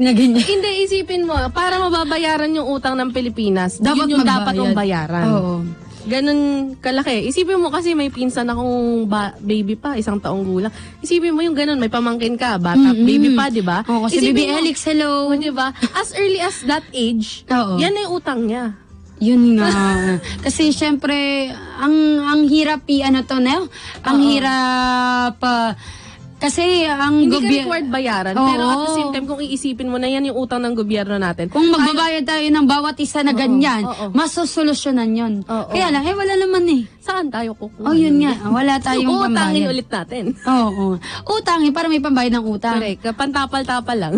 Na ganyan. Hindi, isipin mo, para mababayaran yung utang ng Pilipinas, Dapat yun yung dapat magbayad. mong bayaran. Oo. Ganun kalaki. Isipin mo kasi may pinsan akong baby pa, 1 taong gulang. Isipin mo yung ganun, may pamangkin ka, bata, baby pa, di ba? Oo, kasi Isipin Baby mo, Elix, hello. di ba? As early as that age, Oo. yan na yung utang niya. Yun nga. Kasi syempre, ang hirap ano to, no? Ang hirap, kasi ang Hindi ka required bayaran, pero at the same time, kung iisipin mo na yan yung utang ng gobyerno natin, kung magbabayad tayo ng bawat isa na ganyan, oo. masusolusyonan yun. Oo. Kaya lang, wala naman eh. saan tayo kukuha? Oh, yun nga. Wala tayong Utangin pambayad. ulit natin. Oo. Utangin para may pambayad ng utang. Correct. Pantapal-tapal lang.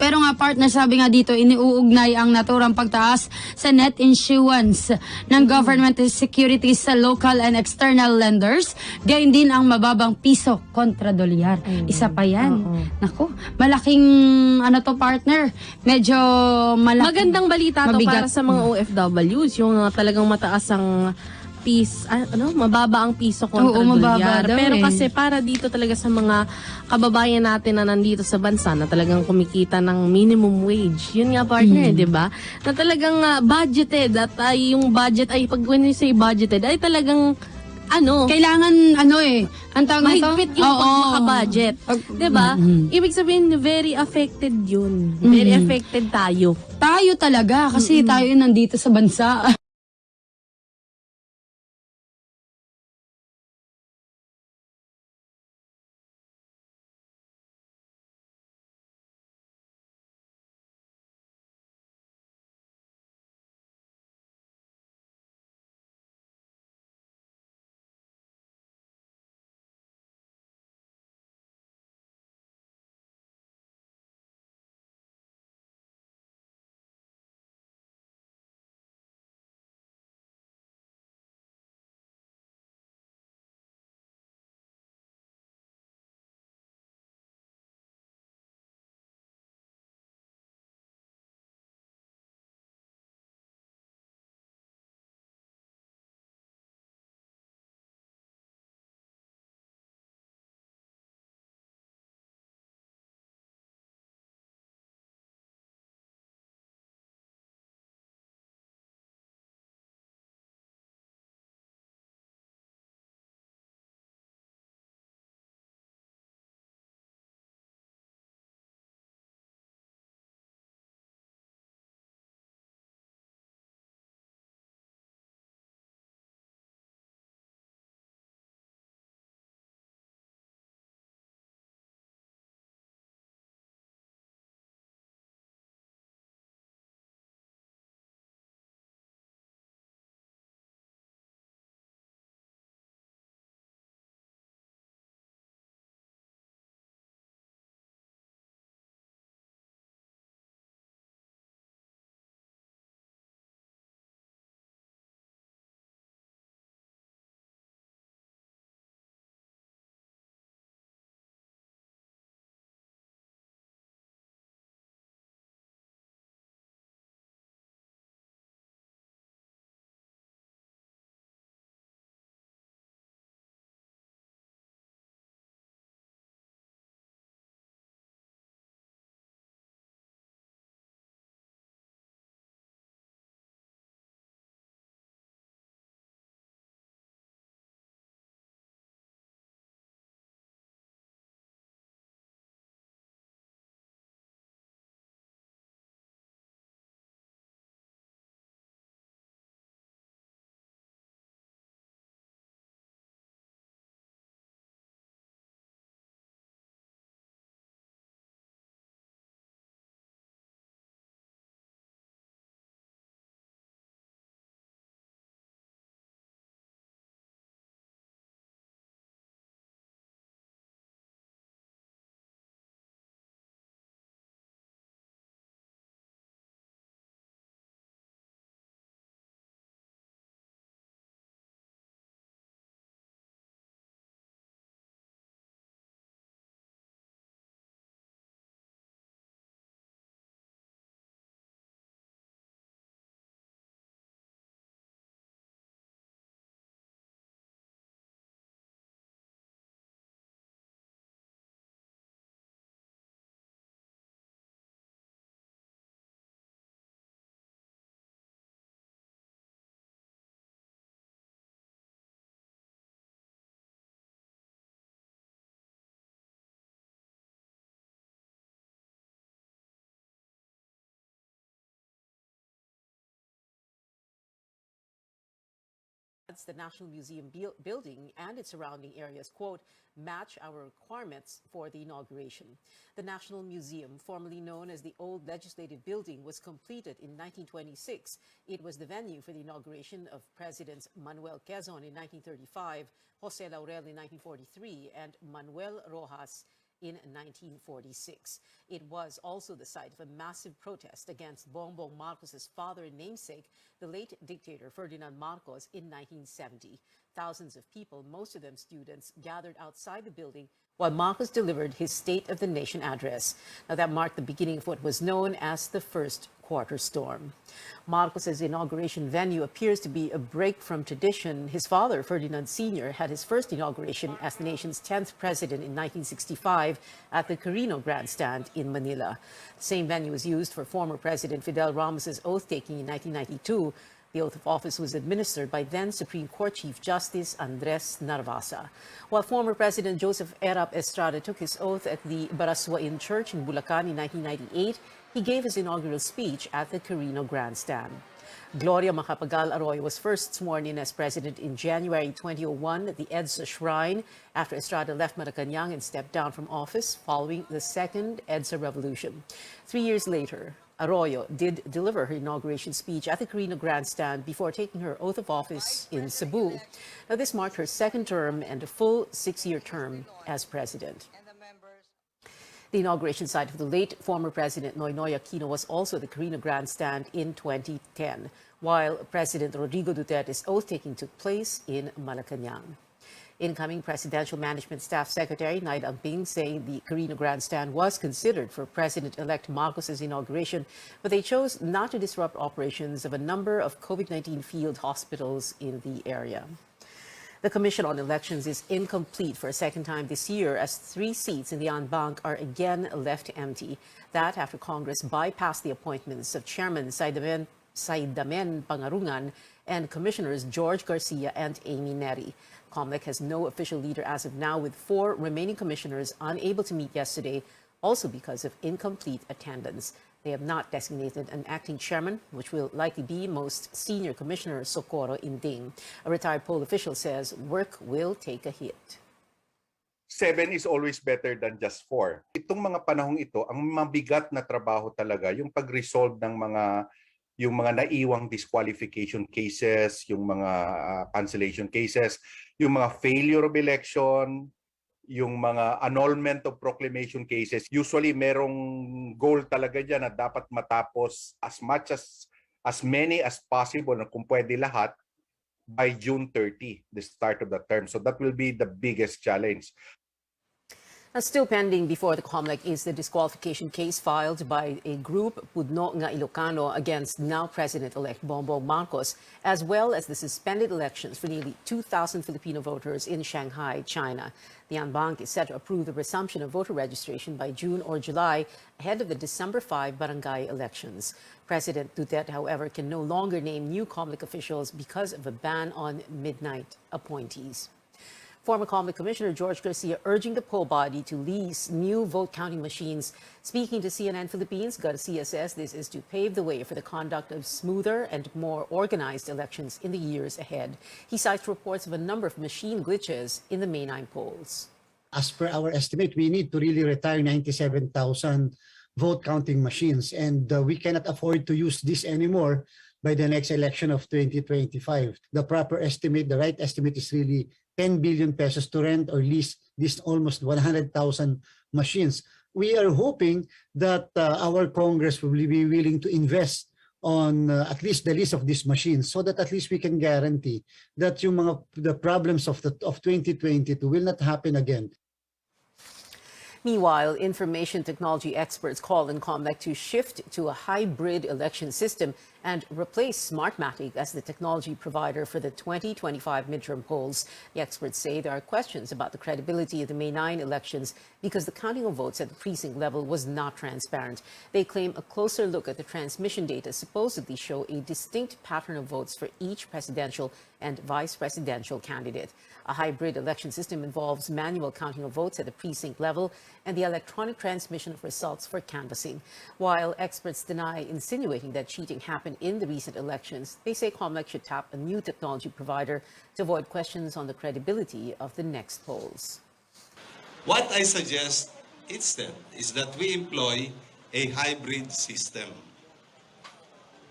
Pero nga partner, sabi nga dito, iniuugnay ang naturang pagtaas sa net issuance ng government securities sa local and external lenders. Gayon din ang mababang piso kontra dolyar. Isa pa yan. Naku, malaking ano to partner. Medyo malaki. Magandang balita to Mabigat. para sa mga OFWs. Yung talagang mataas ang mababa ang piso kontra Oo, mababa dolyar. daw Pero eh. kasi para dito talaga sa mga kababayan natin na nandito sa bansa na talagang kumikita ng minimum wage. Yun nga partner, di ba? Na talagang budgeted at yung budget ay pag when you say budgeted ay talagang Kailangan ang tawag nito? mahigpit yung pag maka-budget. Diba? Ibig sabihin, very affected yun. Very affected tayo. Tayo talaga kasi tayo nandito sa bansa. The National Museum building and its surrounding areas, quote, match our requirements for the inauguration. The National Museum, formerly known as the Old Legislative Building, was completed in 1926. It was the venue for the inauguration of Presidents Manuel Quezon in 1935, Jose Laurel in 1943, and Manuel Rojas in 1946. It was also the site of a massive protest against Bongbong Marcos's father and namesake, the late dictator Ferdinand Marcos, in 1970. Thousands of people, most of them students, gathered outside the building while Marcos delivered his State of the Nation address. Now, that marked the beginning of what was known as the First Quarter Storm. Marcos's inauguration venue appears to be a break from tradition. His father, Ferdinand Sr., had his first inauguration as the nation's 10th president in 1965 at the Carino Grandstand in Manila. The same venue was used for former President Fidel Ramos's oath-taking in 1992. The oath of office was administered by then Supreme Court Chief Justice Andres Narvasa. While former President Joseph Erap Estrada took his oath at the Baraswain Church in Bulacan in 1998, he gave his inaugural speech at the Carino Grandstand. Gloria Macapagal Arroyo was first sworn in as president in January 2001 at the EDSA Shrine after Estrada left Malacanang and stepped down from office following the second EDSA revolution. 3 years later, Arroyo did deliver her inauguration speech at the Carino Grandstand before taking her oath of office in Cebu. Now, this marked her second term and a full 6-year term as president. The inauguration site of the late former President Noynoy Aquino was also the Carino Grandstand in 2010, while President Rodrigo Duterte's oath-taking took place in Malacanang. Incoming Presidential Management Staff Secretary Naida Amping saying the Carino Grandstand was considered for President-elect Marcos's inauguration, but they chose not to disrupt operations of a number of COVID-19 field hospitals in the area. The Commission on Elections is incomplete for a second time this year as 3 seats in the en banc are again left empty. That after Congress bypassed the appointments of Chairman Saidamen Pangarungan and Commissioners George Garcia and Amy Neri. COMELEC has no official leader as of now, with 4 remaining commissioners unable to meet yesterday, also because of incomplete attendance. They have not designated an acting chairman, which will likely be most senior Commissioner Socorro Inding. A retired poll official says work will take a hit. 7 is always better than just 4. Itong mga panahong ito, ang mabigat na trabaho talaga, yung pag-resolve ng yung mga naiwang disqualification cases, yung mga cancellation cases, yung mga failure of election, yung mga annulment of proclamation cases. Usually merong goal talaga dyan na dapat matapos as many as possible, na kung pwede lahat, by June 30, the start of the term. So that will be the biggest challenge. Still pending before the COMELEC is the disqualification case filed by a group, Pudno Nga Ilocano, against now President-elect Bongbong Marcos, as well as the suspended elections for nearly 2,000 Filipino voters in Shanghai, China. The en banc is set to approve the resumption of voter registration by June or July, ahead of the December 5 barangay elections. President Duterte, however, can no longer name new COMELEC officials because of a ban on midnight appointees. Former COMELEC Commissioner George Garcia urging the poll body to lease new vote-counting machines. Speaking to CNN Philippines, Garcia says this is to pave the way for the conduct of smoother and more organized elections in the years ahead. He cites reports of a number of machine glitches in the May 9 polls. As per our estimate, we need to really retire 97,000 vote-counting machines, and we cannot afford to use this anymore by the next election of 2025. The proper estimate, the right estimate is really 10 billion pesos to rent or lease this almost 100,000 machines. We are hoping that our Congress will be willing to invest on at least the lease of these machines, so that at least we can guarantee that the problems of 2022 will not happen again. Meanwhile, information technology experts call on COMELEC to shift to a hybrid election system and replace Smartmatic as the technology provider for the 2025 midterm polls. The experts say there are questions about the credibility of the May 9 elections because the counting of votes at the precinct level was not transparent. They claim a closer look at the transmission data supposedly show a distinct pattern of votes for each presidential and vice presidential candidate. A hybrid election system involves manual counting of votes at the precinct level and the electronic transmission of results for canvassing. While experts deny insinuating that cheating happened in the recent elections, they say COMELEC should tap a new technology provider to avoid questions on the credibility of the next polls. What I suggest instead is that we employ a hybrid system.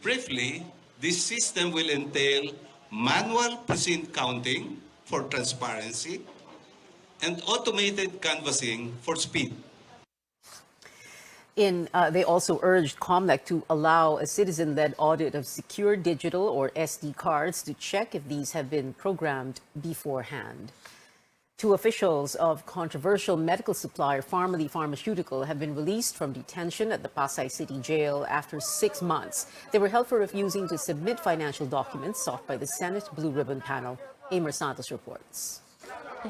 Briefly, this system will entail manual precinct counting for transparency and automated canvassing for speed. They also urged COMELEC to allow a citizen-led audit of secure digital or SD cards to check if these have been programmed beforehand. Two officials of controversial medical supplier Pharmaly Pharmaceutical have been released from detention at the Pasay City Jail after 6 months. They were held for refusing to submit financial documents sought by the Senate Blue Ribbon panel. Amer Santos reports.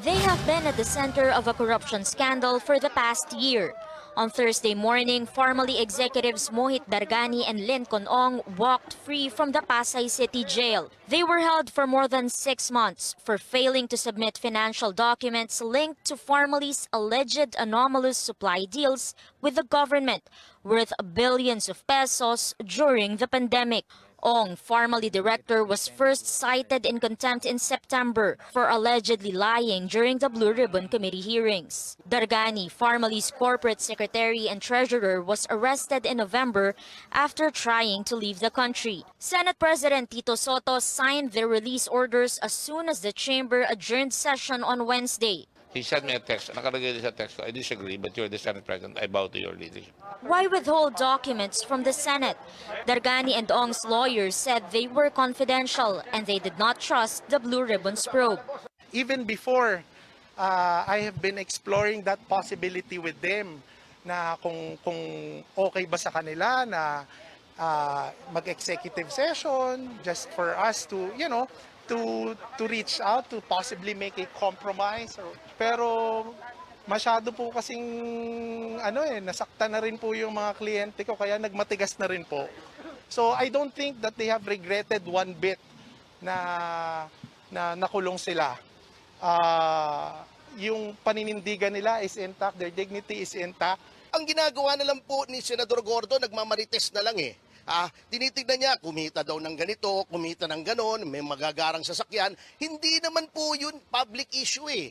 They have been at the center of a corruption scandal for the past year. On Thursday morning, Pharmaly executives Mohit Dargani and Lincoln Ong walked free from the Pasay City Jail. They were held for more than 6 months for failing to submit financial documents linked to Pharmaly's alleged anomalous supply deals with the government worth billions of pesos during the pandemic. Ong, Pharmaly director, was first cited in contempt in September for allegedly lying during the Blue Ribbon Committee hearings. Dargani, Pharmaly's corporate secretary and treasurer, was arrested in November after trying to leave the country. Senate President Tito Soto signed their release orders as soon as the chamber adjourned session on Wednesday. He sent me a text. Nakalagay din sa text ko, I disagree, but you're the Senate President. I bow to your leadership. Why withhold documents from the Senate? Dargani and Ong's lawyers said they were confidential and they did not trust the Blue Ribbon's probe. Even before, I have been exploring that possibility with them na kung okay ba sa kanila na mag-executive session just for us to, to reach out to possibly make a compromise. Pero masyado po kasing nasaktan na rin po yung mga kliyente ko kaya nagmatigas na rin po. So I don't think that they have regretted one bit na nakulong sila. Yung paninindigan nila is intact, their dignity is intact. Ang ginagawa na lang po ni Senador Gordo, nagmamarites na lang eh. Tinitignan niya, kumita daw ng ganito, kumita ng ganon, may magagarang sasakyan. Hindi naman po yun public issue eh.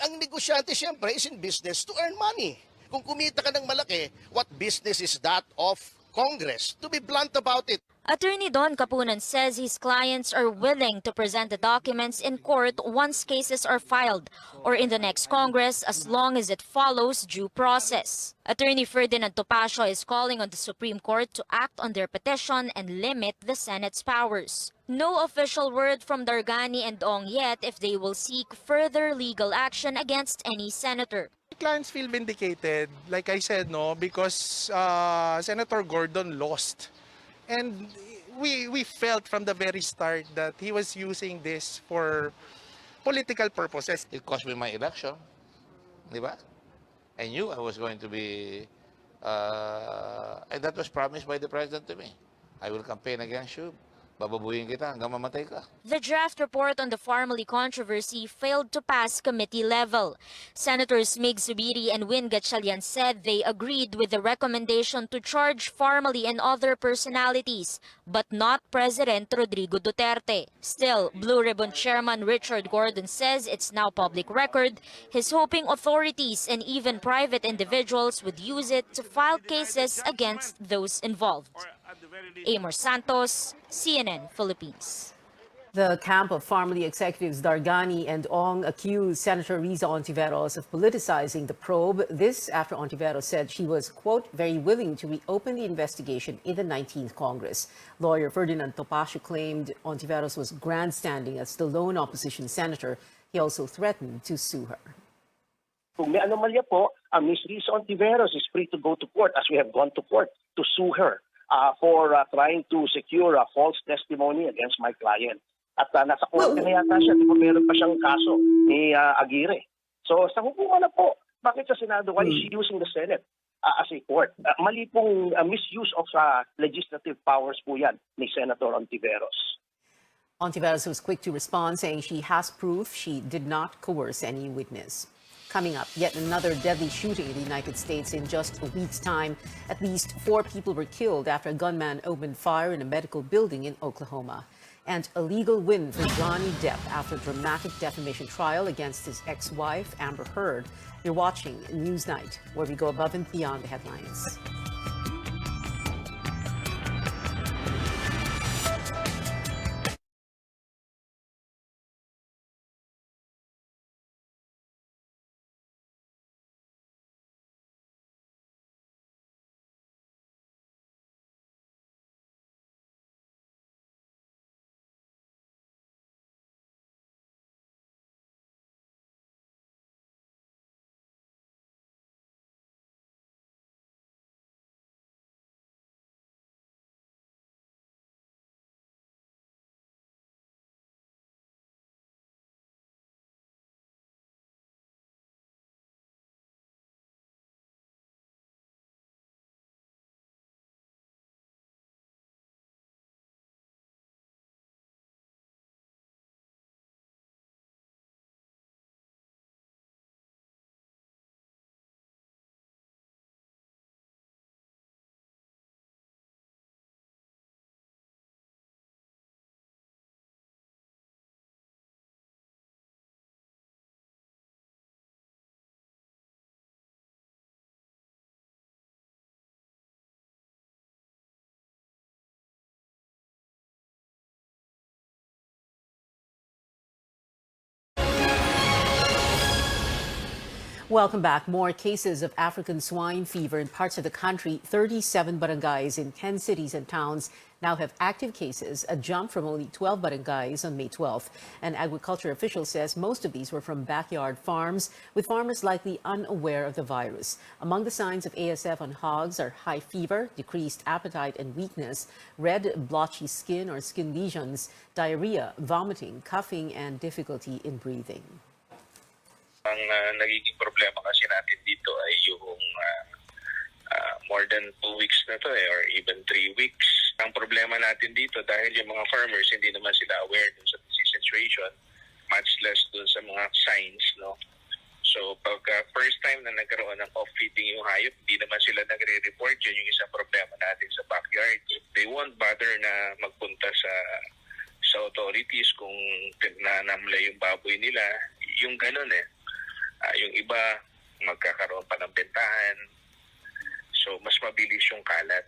Ang negosyante siyempre is in business to earn money. Kung kumita ka ng malaki, what business is that of Congress? To be blunt about it. Attorney Don Capunan says his clients are willing to present the documents in court once cases are filed or in the next Congress as long as it follows due process. Attorney Ferdinand Topacio is calling on the Supreme Court to act on their petition and limit the Senate's powers. No official word from Dargani and Ong yet if they will seek further legal action against any senator. Clients feel vindicated, like I said, because Senator Gordon lost. And we felt from the very start that he was using this for political purposes. It cost me my election. Di ba? I knew I was going to be, and that was promised by the President to me. I will campaign against you. Bababuyin kita hanggang mamatay ka. The draft report on the Pharmaly controversy failed to pass committee level. Senators Mig Zubiri and Win Gatchalian said they agreed with the recommendation to charge Pharmaly and other personalities, but not President Rodrigo Duterte. Still, Blue Ribbon Chairman Richard Gordon says it's now public record. He's hoping authorities and even private individuals would use it to file cases against those involved. Amer Santos, CNN Philippines. The camp of Pharmaly executives Dargani and Ong accused Senator Riza Ontiveros of politicizing the probe. This after Ontiveros said she was, quote, very willing to reopen the investigation in the 19th Congress. Lawyer Ferdinand Topacio claimed Ontiveros was grandstanding as the lone opposition senator. He also threatened to sue her. Kung may anomalya po, Ms. Riza Ontiveros is free to go to court as we have gone to court to sue her for trying to secure a false testimony against my client. At nasa korte na yata siya, di ba meron pa siyang kaso ni Aguirre. So sa hukuman na po, bakit sa Senado, why is she using the Senate as a court? Mali pong misuse of legislative powers po yan ni Senator Ontiveros. Ontiveros was quick to respond, saying she has proof she did not coerce any witness. Coming up, yet another deadly shooting in the United States in just a week's time. At least 4 people were killed after a gunman opened fire in a medical building in Oklahoma. And a legal win for Johnny Depp after a dramatic defamation trial against his ex-wife, Amber Heard. You're watching Newsnight, where we go above and beyond the headlines. Welcome back. More cases of African swine fever in parts of the country. 37 barangays in 10 cities and towns now have active cases, a jump from only 12 barangays on May 12th. An agriculture official says most of these were from backyard farms, with farmers likely unaware of the virus. Among the signs of ASF on hogs are high fever, decreased appetite and weakness, red blotchy skin or skin lesions, diarrhea, vomiting, coughing, and difficulty in breathing. Ang nagiging problema kasi natin dito ay yung more than 2 weeks na to or even 3 weeks. Ang problema natin dito dahil yung mga farmers hindi naman sila aware dun sa disease situation, much less dun sa mga signs, no? So pag first time na nagkaroon ng off-feeding yung hayop, hindi naman sila nagre-report. Yun yung isang problema natin sa backyard. They won't bother na magpunta sa authorities kung nanamla yung baboy nila. Yung ganun yung iba magkakaroon pa ng bentahan. So mas mabilis yung kalat.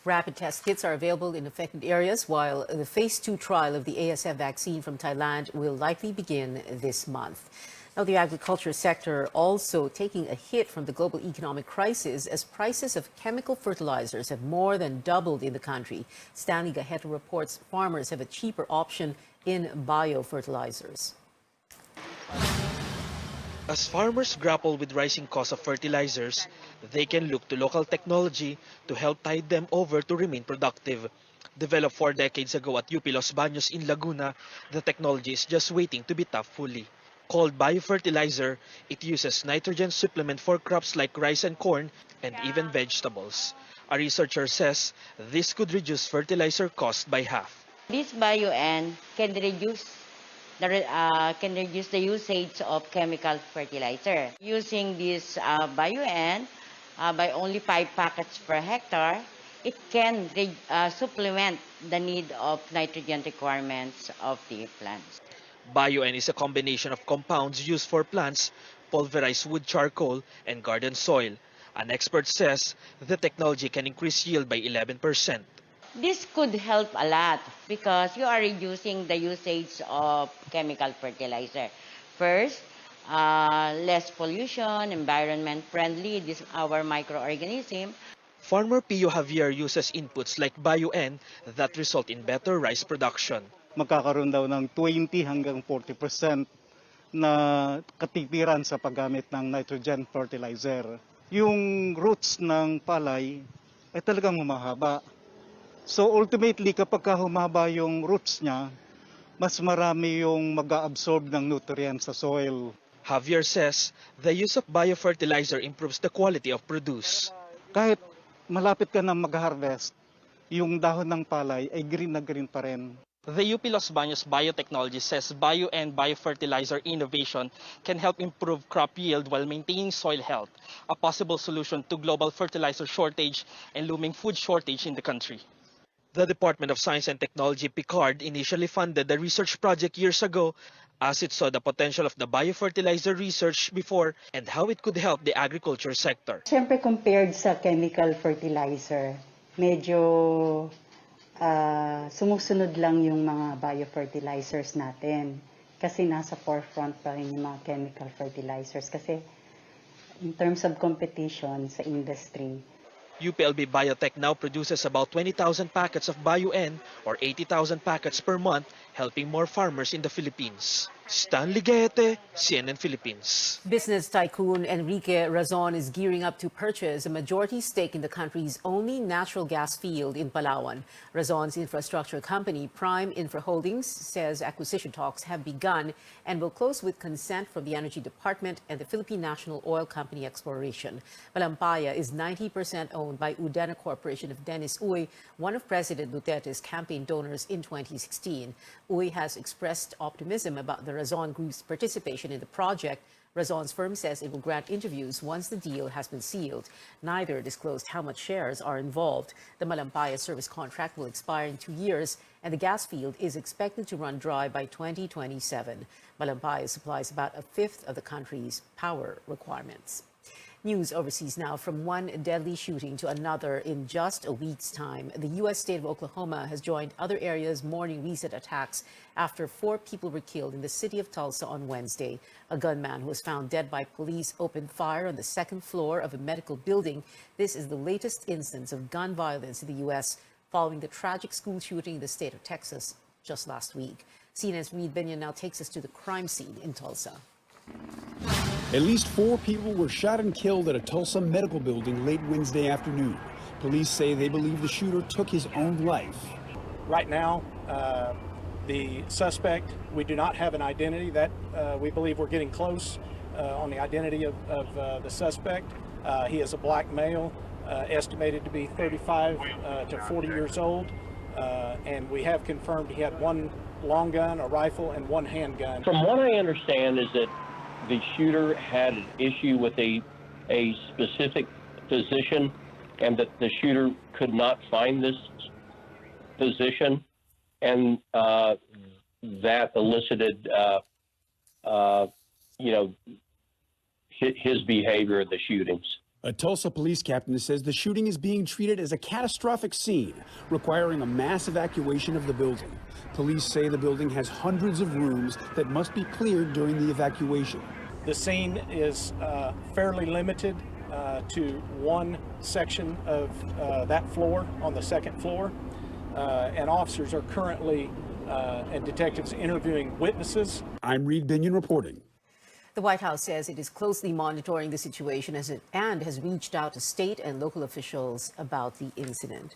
Rapid test kits are available in affected areas, while the phase 2 trial of the ASF vaccine from Thailand will likely begin this month. Now, the agriculture sector also taking a hit from the global economic crisis as prices of chemical fertilizers have more than doubled in the country. Stanley Gaheta reports farmers have a cheaper option in biofertilizers. As farmers grapple with rising costs of fertilizers, they can look to local technology to help tide them over to remain productive. Developed 4 decades ago at UP Los Baños in Laguna, the technology is just waiting to be tapped fully. Called biofertilizer, it uses nitrogen supplement for crops like rice and corn and even vegetables. A researcher says this could reduce fertilizer cost by half. This BioN can reduce the usage of chemical fertilizer. Using this BioN by only 5 packets per hectare, it can supplement the need of nitrogen requirements of the plants. BioN is a combination of compounds used for plants, pulverized wood charcoal, and garden soil. An expert says the technology can increase yield by 11%. This could help a lot because you are reducing the usage of chemical fertilizer. First, less pollution, environment friendly, this our microorganism. Farmer Pio Javier uses inputs like BioN that result in better rice production. Magkakaroon daw ng 20 hanggang 40% na katipiran sa paggamit ng nitrogen fertilizer. Yung roots ng palay ay talagang humahaba. So ultimately, kapag humaba yung roots niya, mas marami yung mag-absorb ng nutrients sa soil. Javier says the use of biofertilizer improves the quality of produce. Kahit malapit ka na mag-harvest, yung dahon ng palay ay green na green pa rin. The UP Los Baños Biotechnology says bio and biofertilizer innovation can help improve crop yield while maintaining soil health, a possible solution to global fertilizer shortage and looming food shortage in the country. The Department of Science and Technology, PICARD, initially funded the research project years ago as it saw the potential of the biofertilizer research before and how it could help the agriculture sector. Siyempre compared sa chemical fertilizer, medyo sumusunod lang yung mga biofertilizers natin kasi nasa forefront pa rin yung mga chemical fertilizers kasi in terms of competition sa industry. UPLB Biotech now produces about 20,000 packets of Bio-N or 80,000 packets per month, helping more farmers in the Philippines. Stanley Guete, CNN Philippines. Business tycoon Enrique Razon is gearing up to purchase a majority stake in the country's only natural gas field in Palawan. Razon's infrastructure company, Prime Infra Holdings, says acquisition talks have begun and will close with consent from the Energy Department and the Philippine National Oil Company Exploration. Malampaya is 90% owned by Udena Corporation of Dennis Uy, one of President Duterte's campaign donors in 2016. Uy has expressed optimism about the Razon Group's participation in the project. Razon's firm says it will grant interviews once the deal has been sealed. Neither disclosed how much shares are involved. The Malampaya service contract will expire in 2 years, and the gas field is expected to run dry by 2027. Malampaya supplies about a fifth of the country's power requirements. News overseas now. From one deadly shooting to another in just a week's time, the U.S. state of Oklahoma has joined other areas mourning recent attacks after 4 people were killed in the city of Tulsa on Wednesday. A gunman who was found dead by police opened fire on the 2nd floor of a medical building. This is the latest instance of gun violence in the U.S. following the tragic school shooting in the state of Texas just last week. CNN's Reed Binion now takes us to the crime scene in Tulsa. At least 4 people were shot and killed at a Tulsa medical building late Wednesday afternoon. Police say they believe the shooter took his own life. Right now, the suspect, we do not have an identity. That we believe we're getting close on the identity of the suspect. He is a black male, estimated to be 35 to 40 years old, and we have confirmed he had 1 long gun, a rifle, and 1 handgun. From what I understand is that the shooter had an issue with a specific position and that the shooter could not find this position, and that elicited, his behavior at the shootings. A Tulsa police captain says the shooting is being treated as a catastrophic scene, requiring a mass evacuation of the building. Police say the building has hundreds of rooms that must be cleared during the evacuation. The scene is fairly limited to 1 section of that floor on the 2nd floor, and officers are currently and detectives interviewing witnesses. I'm Reed Binion reporting. The White House says it is closely monitoring the situation and has reached out to state and local officials about the incident.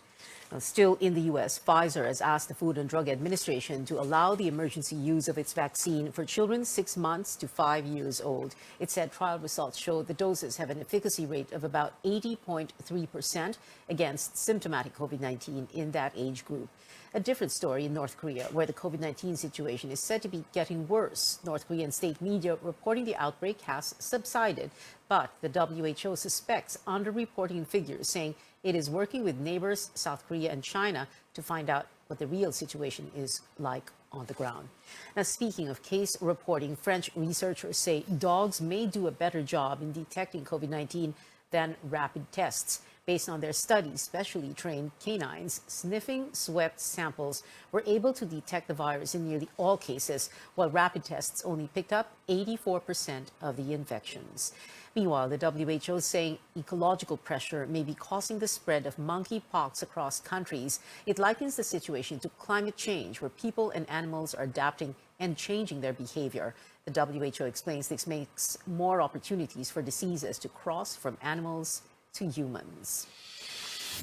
Now, still in the U.S., Pfizer has asked the Food and Drug Administration to allow the emergency use of its vaccine for children 6 months to 5 years old. It said trial results show the doses have an efficacy rate of about 80.3% against symptomatic COVID-19 in that age group. A different story in North Korea, where the COVID-19 situation is said to be getting worse. North Korean state media reporting the outbreak has subsided, but the WHO suspects underreporting figures, saying it is working with neighbors South Korea and China to find out what the real situation is like on the ground. Now, speaking of case reporting, French researchers say dogs may do a better job in detecting COVID-19 than rapid tests. Based on their study, specially trained canines sniffing sweat samples were able to detect the virus in nearly all cases, while rapid tests only picked up 84% of the infections. Meanwhile, the WHO is saying ecological pressure may be causing the spread of monkeypox across countries. It likens the situation to climate change, where people and animals are adapting and changing their behavior. The WHO explains this makes more opportunities for diseases to cross from animals to humans.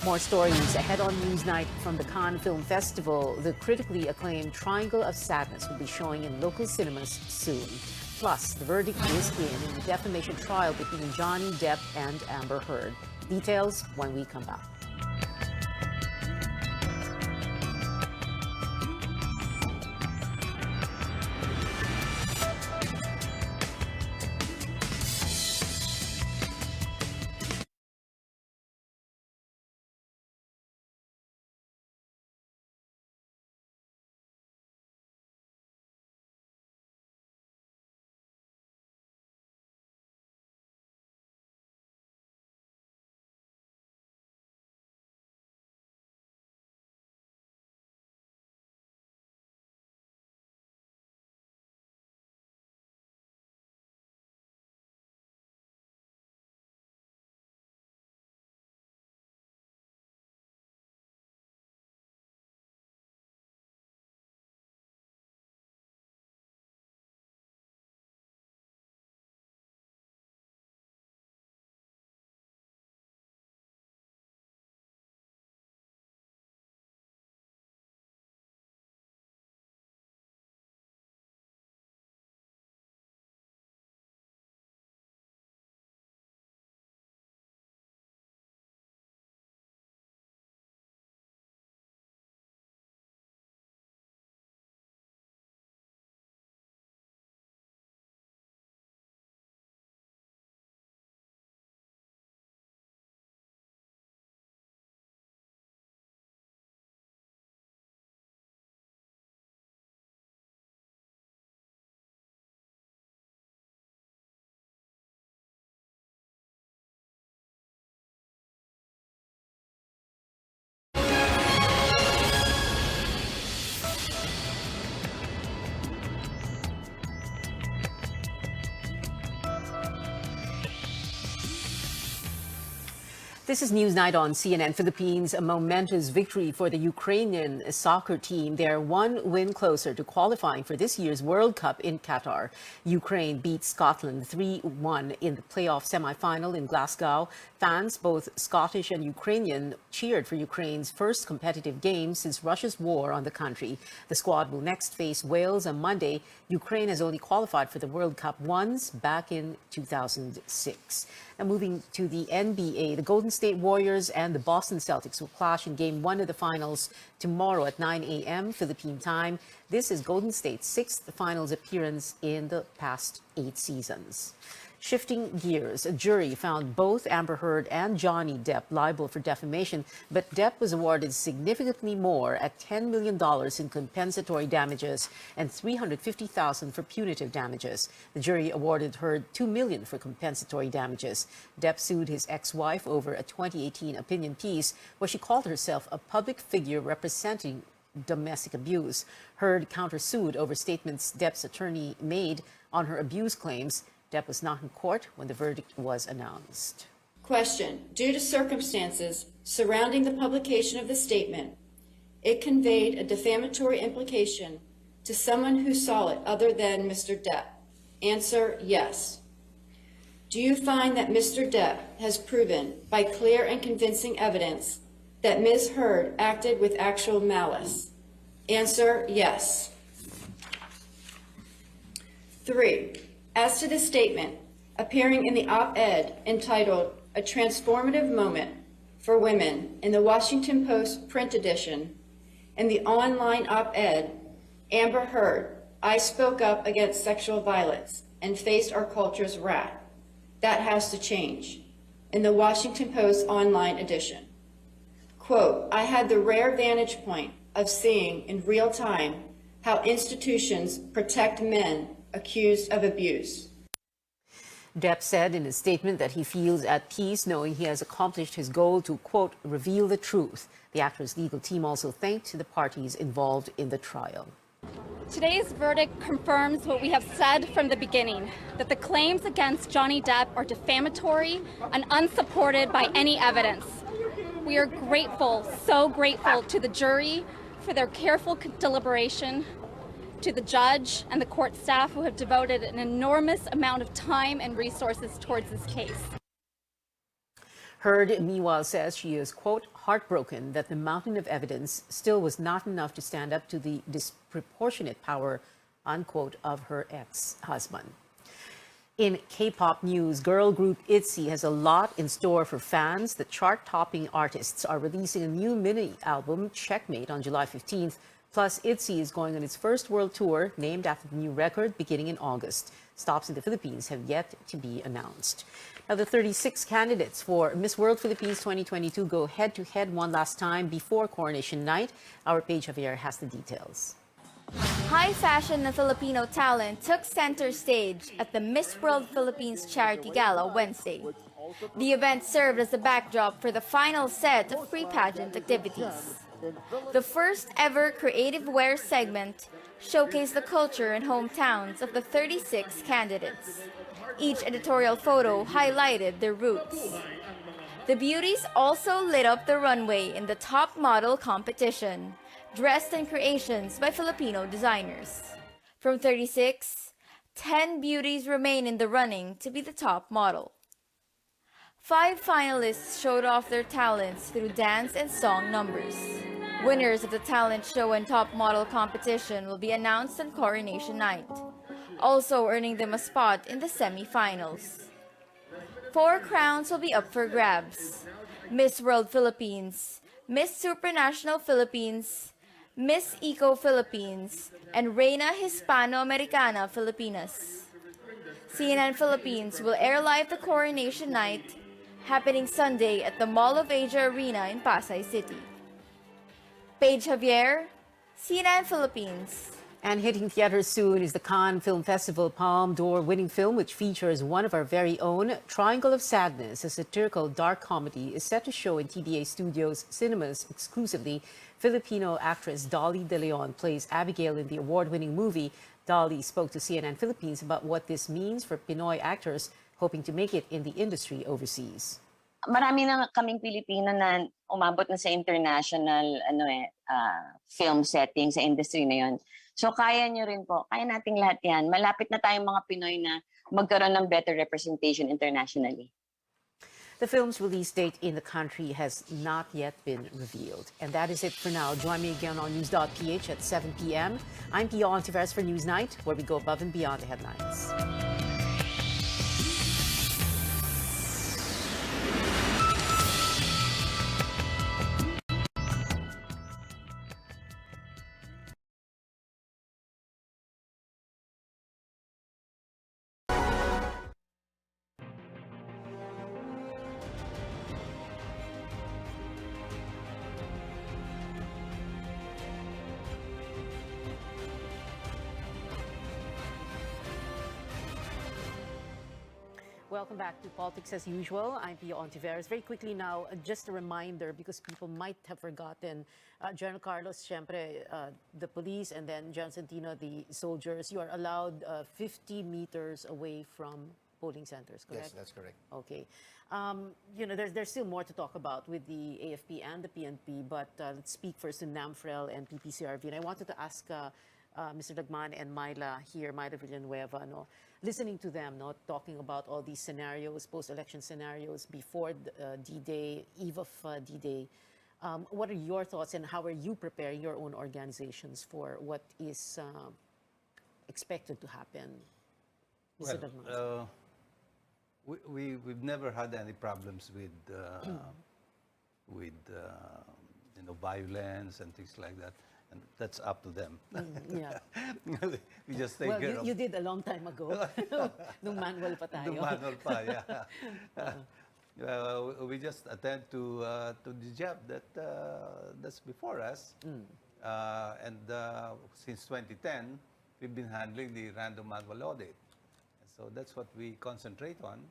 More stories ahead on Newsnight from the Cannes Film Festival. The critically acclaimed Triangle of Sadness will be showing in local cinemas soon. Plus, the verdict is in the defamation trial between Johnny Depp and Amber Heard. Details when we come back. This is Newsnight on CNN Philippines. A momentous victory for the Ukrainian soccer team. They are one win closer to qualifying for this year's World Cup in Qatar. Ukraine beat Scotland 3-1 in the playoff semifinal in Glasgow. Fans, both Scottish and Ukrainian, cheered for Ukraine's first competitive game since Russia's war on the country. The squad will next face Wales on Monday. Ukraine has only qualified for the World Cup once, back in 2006. Now moving to the NBA, the Golden State Warriors and the Boston Celtics will clash in Game 1 of the finals tomorrow at 9 a.m. Philippine time. This is Golden State's sixth finals appearance in the past 8 seasons. Shifting gears, a jury found both Amber Heard and Johnny Depp liable for defamation, but Depp was awarded significantly more at $10 million in compensatory damages and $350,000 for punitive damages. The jury awarded Heard $2 million for compensatory damages. Depp sued his ex-wife over a 2018 opinion piece where she called herself a public figure representing domestic abuse. Heard countersued over statements Depp's attorney made on her abuse claims. Depp was not in court when the verdict was announced. Question. Due to circumstances surrounding the publication of the statement, it conveyed a defamatory implication to someone who saw it other than Mr. Depp. Answer, yes. Do you find that Mr. Depp has proven by clear and convincing evidence that Ms. Heard acted with actual malice? Answer, yes. 3. As to the statement appearing in the op-ed entitled A Transformative Moment for Women in the Washington Post print edition and the online op-ed, Amber Heard, I spoke up against sexual violence and faced our culture's wrath. That has to change. In the Washington Post online edition. Quote, I had the rare vantage point of seeing in real time how institutions protect men accused of abuse. Depp said in a statement that he feels at peace knowing he has accomplished his goal to, quote, reveal the truth. The actor's legal team also thanked the parties involved in the trial. Today's verdict confirms what we have said from the beginning, that the claims against Johnny Depp are defamatory and unsupported by any evidence. We are grateful, so grateful to the jury for their careful deliberation, to the judge and the court staff who have devoted an enormous amount of time and resources towards this case. Heard, meanwhile, says she is, quote, heartbroken that the mountain of evidence still was not enough to stand up to the disproportionate power, unquote, of her ex-husband. In K-pop news, girl group ITZY has a lot in store for fans. The chart-topping artists are releasing a new mini-album, Checkmate, on July 15th. Plus, ITZY is going on its first world tour, named after the new record, beginning in August. Stops in the Philippines have yet to be announced. Now, the 36 candidates for Miss World Philippines 2022 go head-to-head one last time before Coronation Night. Our Paige Javier has the details. High fashion and Filipino talent took center stage at the Miss World Philippines Charity Gala Wednesday. The event served as the backdrop for the final set of pre-pageant activities. The first ever creative wear segment showcased the culture and hometowns of the 36 candidates. Each editorial photo highlighted their roots. The beauties also lit up the runway in the top model competition, dressed in creations by Filipino designers. From 36, 10 beauties remain in the running to be the top model. 5 finalists showed off their talents through dance and song numbers. Winners of the talent show and top model competition will be announced on Coronation Night, also earning them a spot in the semi-finals. 4 crowns will be up for grabs: Miss World Philippines, Miss Supranational Philippines, Miss Eco Philippines, and Reina Hispano-Americana Filipinas. CNN Philippines will air live the Coronation Night, happening Sunday at the Mall of Asia Arena in Pasay City. Paige Javier, CNN Philippines. And hitting theaters soon is the Cannes Film Festival Palme d'Or winning film, which features one of our very own. Triangle of Sadness, a satirical dark comedy, is set to show in TBA Studios cinemas exclusively. Filipino actress Dolly De Leon plays Abigail in the award-winning movie. Dolly spoke to CNN Philippines about what this means for Pinoy actors hoping to make it in the industry overseas. marami na kaming Pilipino na umabot na sa international film setting sa industry na yon. So kaya nyo rin po, kaya nating lahat yan. Malapit na tayong mga Pinoy na magkaroon ng better representation internationally. The film's release date in the country has not yet been revealed. And that is it for now. Join me again on news.ph at 7 p.m. I'm Pia Ontiveros for Newsnight, where we go above and beyond the headlines. Welcome back to Politics as Usual. I'm Pia Ontiveros. Very quickly now, just a reminder, because people might have forgotten, General Carlos, syempre, the police, and then John Centino, the soldiers, you are allowed 50 meters away from polling centers, correct? Yes, that's correct. Okay. You know, there's still more to talk about with the AFP and the PNP, but let's speak first to NAMFREL and PPCRV. And I wanted to ask Mr. Lagman and Myla here, Myla Villanueva, listening to them, talking about all these scenarios, post-election scenarios before D-Day, eve of D-Day. What are your thoughts, and how are you preparing your own organizations for what is expected to happen? Mr. Lagman. We've never had any problems with violence and things like that. And that's up to them. Yeah. We just take care of... you did a long time ago. Nung manual pa tayo. Nung manual pa, yeah. We just attend to the job that's before us. And since 2010, we've been handling the random manual audit. So that's what we concentrate on.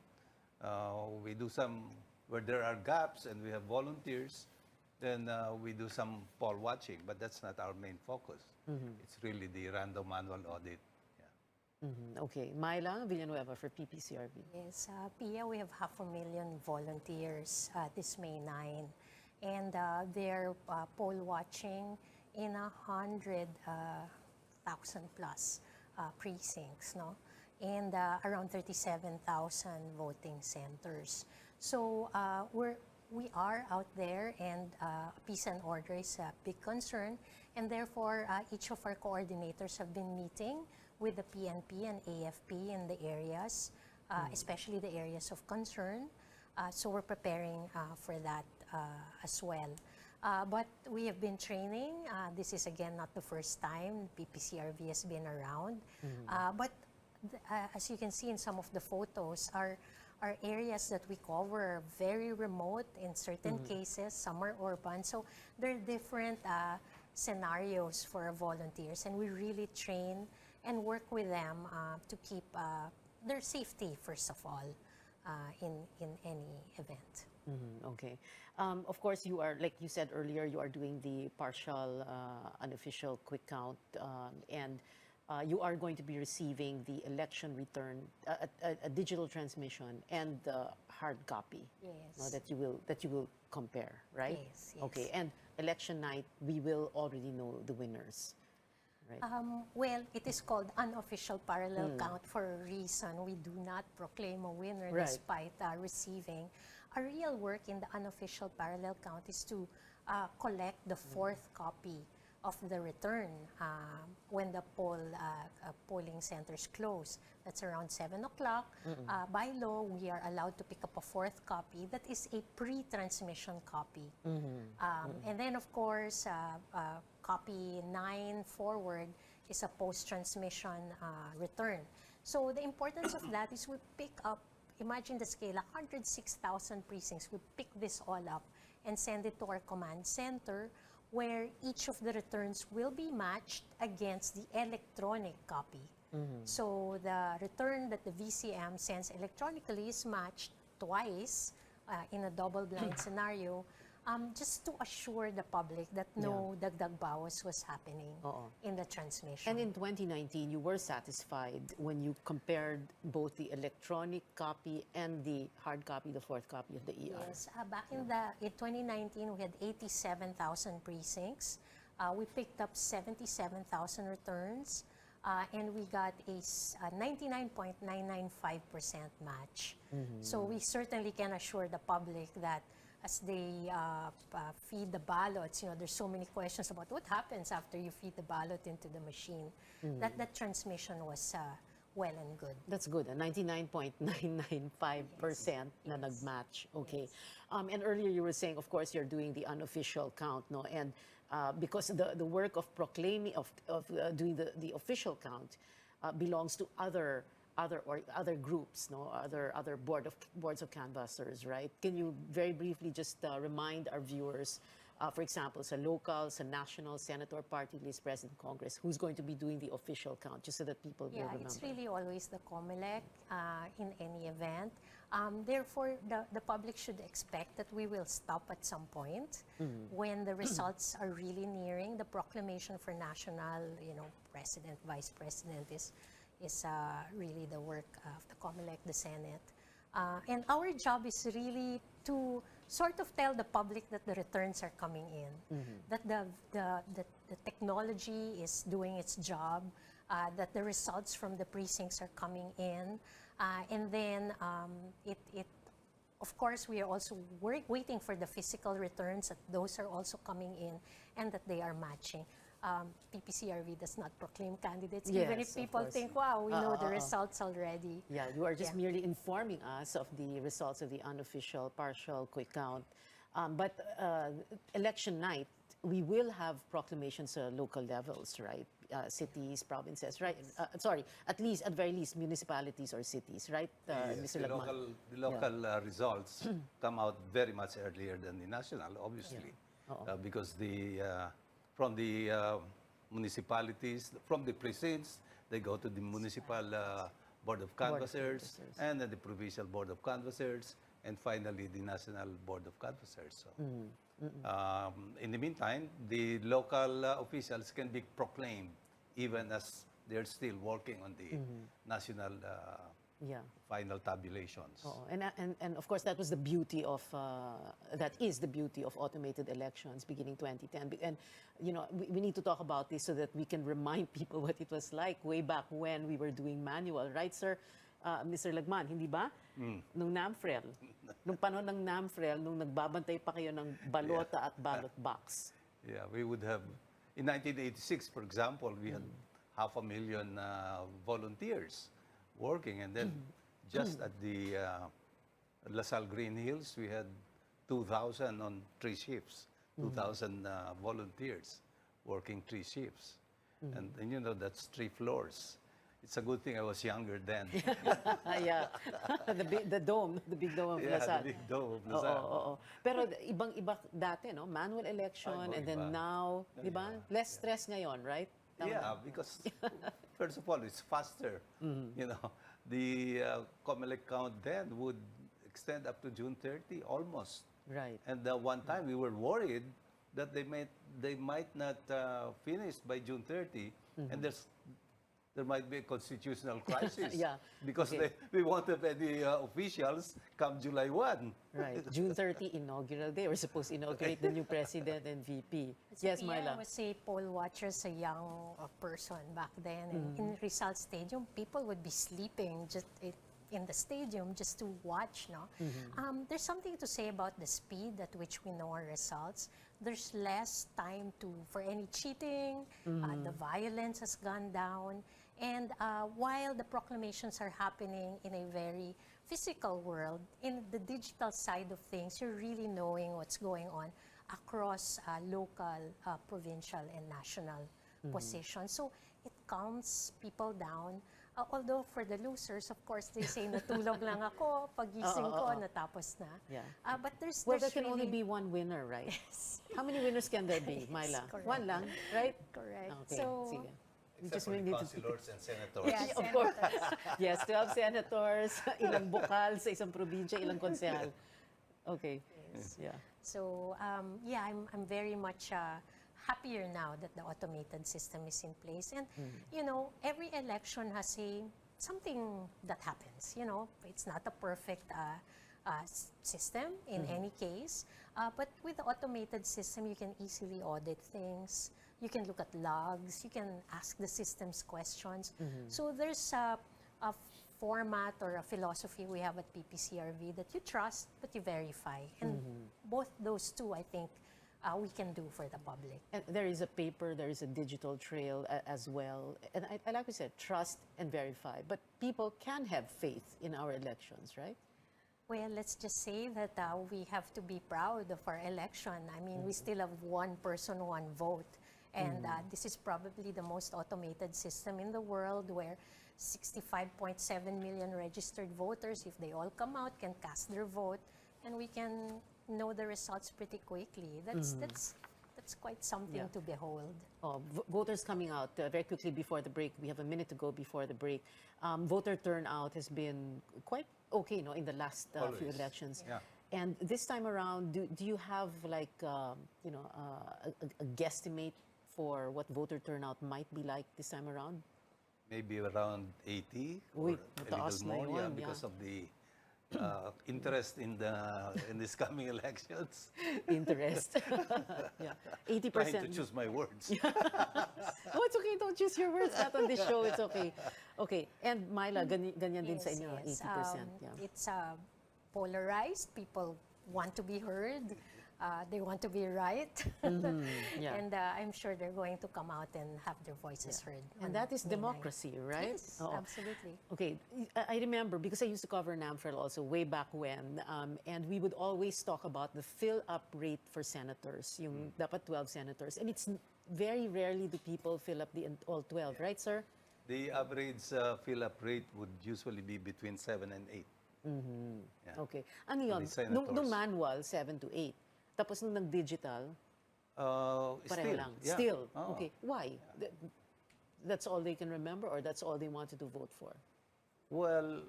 We do some, where there are gaps and we have volunteers, then we do some poll watching, but that's not our main focus. It's really the random manual audit. Yeah. Okay. Myla Villanueva for PPCRB. Yes, Pia, we have 500,000 volunteers this May 9, and they're poll watching in 100,000 plus precincts, and around 37,000 voting centers. So we are out there, and peace and order is a big concern, and therefore each of our coordinators have been meeting with the PNP and AFP in the areas, especially the areas of concern. So we're preparing for that as well. But we have been training. This is again not the first time PPCRV has been around. But as you can see in some of the photos, our areas that we cover are very remote in certain cases. Some are urban. So there are different scenarios for our volunteers, and we really train and work with them to keep their safety, first of all, in any event. Okay. Of course, you are, like you said earlier, you are doing the partial unofficial quick count, and you are going to be receiving the election return, a digital transmission, and the hard copy. Yes. That you will compare, right? Yes. Okay. And election night, we will already know the winners, right? Well, it is called unofficial parallel count for a reason. We do not proclaim a winner despite receiving. Our real work in the unofficial parallel count is to collect the fourth copy of the return when the polling centers close. That's around 7 o'clock. By law, we are allowed to pick up a fourth copy that is a pre-transmission copy. And then, of course, copy 9 forward is a post-transmission return. So the importance of that is we pick up, imagine the scale, 106,000 precincts. We pick this all up and send it to our command center, where each of the returns will be matched against the electronic copy. So the return that the VCM sends electronically is matched twice in a double-blind scenario just to assure the public that no dagdag bawas was happening in the transmission. And in 2019, you were satisfied when you compared both the electronic copy and the hard copy, the fourth copy of the ER. Yes, back in 2019, we had 87,000 precincts. We picked up 77,000 returns, and we got a 99.995% match. So we certainly can assure the public that as they feed the ballots, there's so many questions about what happens after you feed the ballot into the machine. That transmission was well and good. That's good. 99.995% na nag-match. Okay. And earlier you were saying, of course, you're doing the unofficial count, no? And because the work of proclaiming doing the official count belongs to other groups, no, other boards of canvassers, right? Can you very briefly just remind our viewers, for example, sa local, sa national, senator, party list, president, Congress, who's going to be doing the official count, just so that people will remember? It's really always the COMELEC in any event. Therefore, the public should expect that we will stop at some point when the results are really nearing. The proclamation for national, president, vice president is really the work of the COMELEC, the Senate. And our job is really to sort of tell the public that the returns are coming in, that the technology is doing its job, that the results from the precincts are coming in, and then of course, we are also waiting for the physical returns, that those are also coming in, and that they are matching. PPCRV does not proclaim candidates, even if people think, wow, we know the results already. Yeah, you are just merely informing us of the results of the unofficial partial quick count. But election night, we will have proclamations at local levels, right? Cities, provinces, right? Sorry, at very least, municipalities or cities, right, Yes, Mr. Lagman? the local results come out very much earlier than the national, obviously, because from the municipalities, from the precincts, they go to the municipal board of canvassers, and then the provincial board of canvassers, and finally the national board of canvassers. So, in the meantime, the local officials can be proclaimed even as they're still working on the national final tabulations. And of course, that was the beauty of that is the beauty of automated elections beginning 2010. And we need to talk about this so that we can remind people what it was like way back when we were doing manual, right, sir? Mr. Lagman, hindi ba? Nung NAMFREL, nung panahon ng NAMFREL, nung nagbabantay pa kayo ng balota at ballot box. Yeah, we would have, in 1986, for example, we had 500,000 volunteers working, and then just at the LaSalle Green Hills, we had 2,000 on 3 shifts, 2,000 volunteers working 3 shifts. And that's 3 floors. It's a good thing I was younger then. Yeah, the big dome of LaSalle. The big dome of LaSalle. Pero ibang-iba dati, no? Manual election, and then now, di ba? Less stress ngayon, right? Yeah, because first of all, it's faster. The COMELEC count then would extend up to June 30, almost. Right. And one time we were worried that they might not finish by June 30, and there might be a constitutional crisis. Because we won't have any officials come July 1. Right. June 30, inaugural day. We're supposed to inaugurate the new president and VP. Yes, Myla. I was a poll watcher, a young person back then. And in Rizal Stadium, people would be sleeping just in the stadium just to watch. No? There's something to say about the speed at which we know our results. There's less time for any cheating. The violence has gone down. And while the proclamations are happening in a very physical world, in the digital side of things, you're really knowing what's going on across local, provincial, and national positions. So it calms people down. Although for the losers, of course, they say natulog lang ako, pagising ko, natapos na. Yeah. But there's there can only be one winner, right? Yes. How many winners can there be, Myla? Correct. One lang, right? Correct. Okay, So, sige. Except for the councilors and senators. Yes, Of course. Yes, 12 senators, ilang bukal sa isang probinsya, ilang konsehal. Okay. Yes. Yeah. So yeah, I'm very much happier now that the automated system is in place. And you know, every election has something that happens. You know, it's not a perfect system in any case, but with the automated system, you can easily audit things. You can look at logs. You can ask the systems questions. So there's a format or a philosophy we have at PPCRV that you trust but you verify, and both those two, I think, we can do for the public. And there is a paper, there is a digital trail as well. And I like we said, trust and verify. But people can have faith in our elections, right? Well, let's just say that we have to be proud of our election. I mean, we still have one person, one vote. And this is probably the most automated system in the world, where 65.7 million registered voters, if they all come out, can cast their vote, and we can know the results pretty quickly. That's quite something to behold. Oh, voters coming out very quickly before the break. We have a minute to go before the break. Voter turnout has been quite okay, you know, in the last few elections. Yeah. And this time around, do you have like you know, a guesstimate for what voter turnout might be like this time around? Maybe around 80 Uy, or a little more, na yun, because of the interest in these coming elections. Interest. Yeah, 80%. Trying to choose my words. Oh, it's okay. Don't choose your words. Not on this show. It's okay. Okay. And Myla, ganyan din sa inyo, 80%. Yeah. It's polarized. People want to be heard. They want to be right. Yeah. And I'm sure they're going to come out and have their voices heard. And that is democracy, right? Yes, Oo. absolutely. Okay, I remember because I used to cover NAMFREL also way back when, and we would always talk about the fill-up rate for senators, yung dapat 12 senators, and it's very rarely do people fill up all 12, right, sir? The average fill-up rate would usually be between 7 and 8. Yeah. Okay. Ano yun? For the senators. Nung manual, 7 to 8. Tapos nung nag-digital, pareho Still, lang. yeah. Still. Oo. Okay. Why? That's all they can remember, or that's all they wanted to vote for? Well,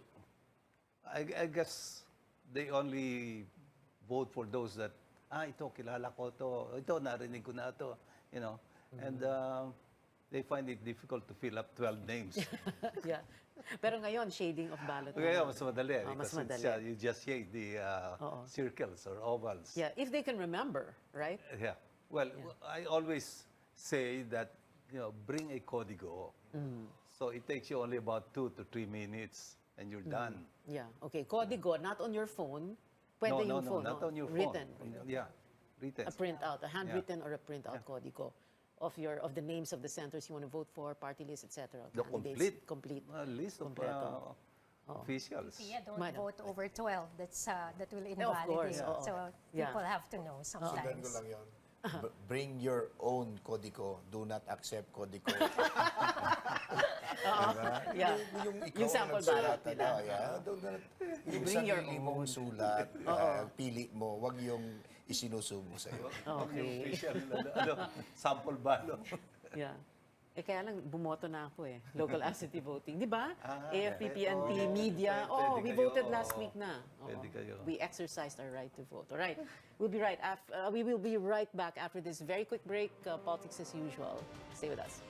I guess they only vote for those that, ito, kilala ko to, ito, narinig ko na to, you know. And they find it difficult to fill up 12 names. Yeah. Pero ngayon, shading of ballot. Kaya na. mas madali. Mas Because madali. you just shade the circles or ovals. Yeah, if they can remember, right? Yeah. Well, I always say that, you know, bring a código. So it takes you only about 2 to 3 minutes and you're done. Yeah. Okay. Código, not on your phone. Pwede No, yung phone. not on your phone. Written. Yeah, written. A printout, a handwritten or a printout código of the names of the senators you want to vote for, party list, etc. The Candidates. complete list of Kompleto. officials. Yeah, don't Madam. vote over 12. That will Yeah, of course. invalidate. Oo. So Yeah. people have to know Sundan ko sometimes. lang yun. Bring your own código. Do not accept código. Yeah. Ikaw Yung sample nagsulat, ballot nila. Yung Bring your sarili own. mong sulat, pili mo, wag yung isinusubo sa'yo. Okay. Official, sample ballot. Yeah. Kaya lang, bumoto na ako eh. Local absentee voting. Di ba? AFP, pwede. PNP, media. Pwede We kayo. voted last week na. Pwede kayo. We exercised our right to vote. All right. We will be right back after this very quick break. Politics as usual. Stay with us.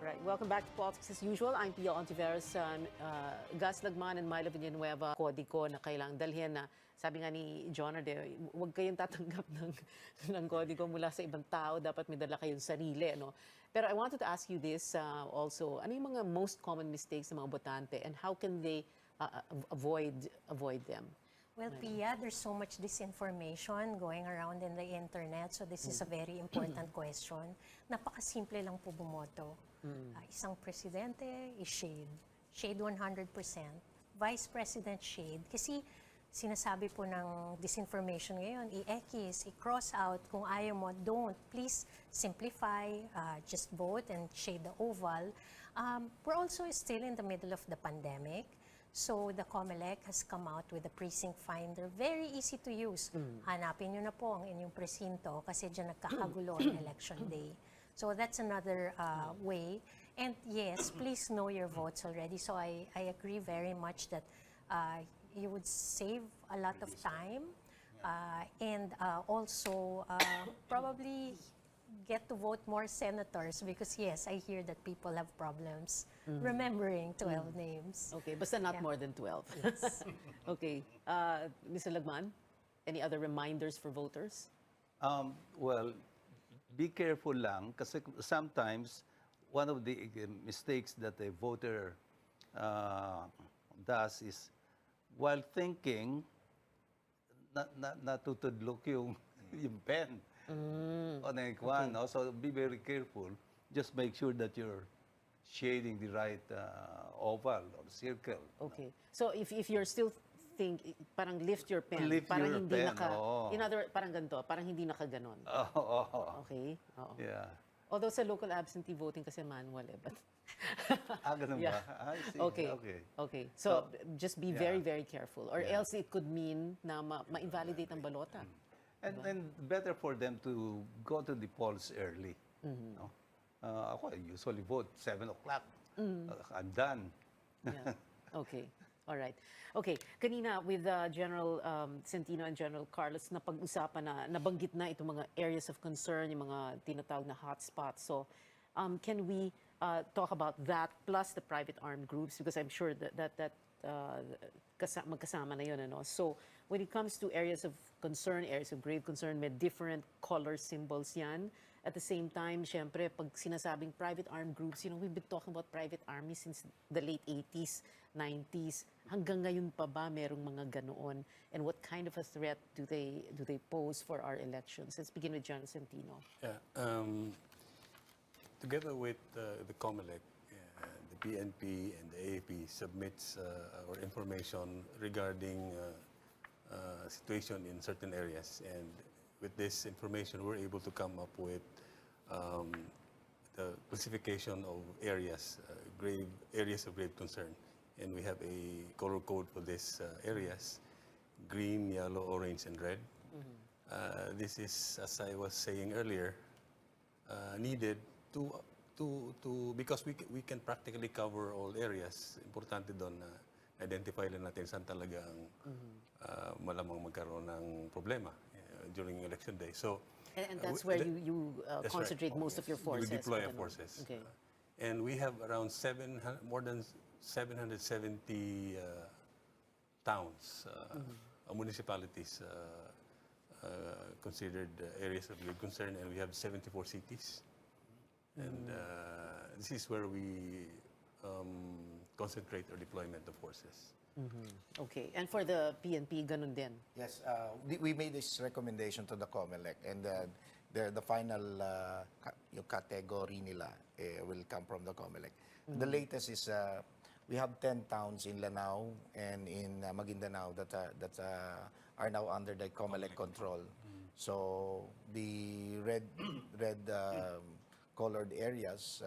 Right. Welcome back to Politics as usual. I'm Pia Ontiveros. Gus Lagman and Myla Villanueva, kodigo na kailangang dalhin na sabi nga ni John Arde, huwag kayong tatanggap ng kodigo mula sa ibang tao. Dapat may dala kayong sarili. No? Pero I wanted to ask you this also. Ano yung mga most common mistakes ng mga botante and how can they avoid them? Well, Pia, there's so much disinformation going around in the internet. So this is a very important question. Napakasimple lang po bumoto. Isang presidente is shade. Shade 100%. Vice President shade. Kasi sinasabi po ng disinformation ngayon, i-X, i-cross out. Kung ayaw mo, don't. Please simplify, just vote and shade the oval. We're also still in the middle of the pandemic. So the COMELEC has come out with a precinct finder, very easy to use. Hanapin nyo na po ang inyong presinto kasi dyan nagkakagulo on election day. So that's another way. And yes, please know your votes already. So I agree very much that you would save a lot of time and also probably get to vote more senators because yes, I hear that people have problems remembering 12 names. Okay, basta not more than 12. Yes. Okay. Mr. Lagman, any other reminders for voters? Well, be careful lang kasi sometimes one of the mistakes that a voter does is while thinking, natutudlok yung pen. On a kwan, no? So be very careful. Just make sure that you're shading the right oval or circle. Okay. So if you're still parang lift your pen, Lift parang your hindi pen, naka, oo. in other, parang ganito, parang hindi nakaganon. Okay. Oo. Yeah. Although sa local absentee voting kasi manual but Ganun Yeah. ba? I see. Okay. Okay. So, just be yeah. very, very careful. Or Yeah. else it could mean na ma-invalidate ang balota. And better for them to go to the polls early. No? Ako, I usually vote 7 o'clock. I'm done. Yeah. Okay. All right. Okay. Kanina with General Centino and General Carlos, napag-usapan na, nabanggit na itong mga areas of concern, yung mga tinatawag na hotspots. So, can we talk about that plus the private armed groups? Because I'm sure that magkasama na yun. Ano? So, when it comes to areas of concern, areas of grave concern, may different color symbols yan. At the same time, syempre, pag sinasabing private armed groups, we've been talking about private army since the late 80s, 90s. Hanggang ngayon pa ba merong mga ganoon? And what kind of a threat do they pose for our elections? Let's begin with General Centino. Yeah. Together with the COMELEC, the PNP and the AAP submits our information regarding situation in certain areas. And with this information, we're able to come up with the classification of areas, areas of grave concern. And we have a color code for these areas, green, yellow, orange, and red. This is, as I was saying earlier, needed because we can practically cover all areas. Importante doon na identify lang natin saan talaga ang malamang magkaroon ng problema during election day. So, and that's where you concentrate most of your forces. We deploy our forces. Okay. And we have around more than 770 towns, municipalities considered areas of grave concern, and we have 74 cities. And this is where we concentrate our deployment of forces. Okay. And for the PNP, ganun din? Yes, we made this recommendation to the COMELEC, and the final yung category nila will come from the COMELEC. The latest is we have 10 towns in Lanao and in Maguindanao that are now under the COMELEC control. So the red colored areas,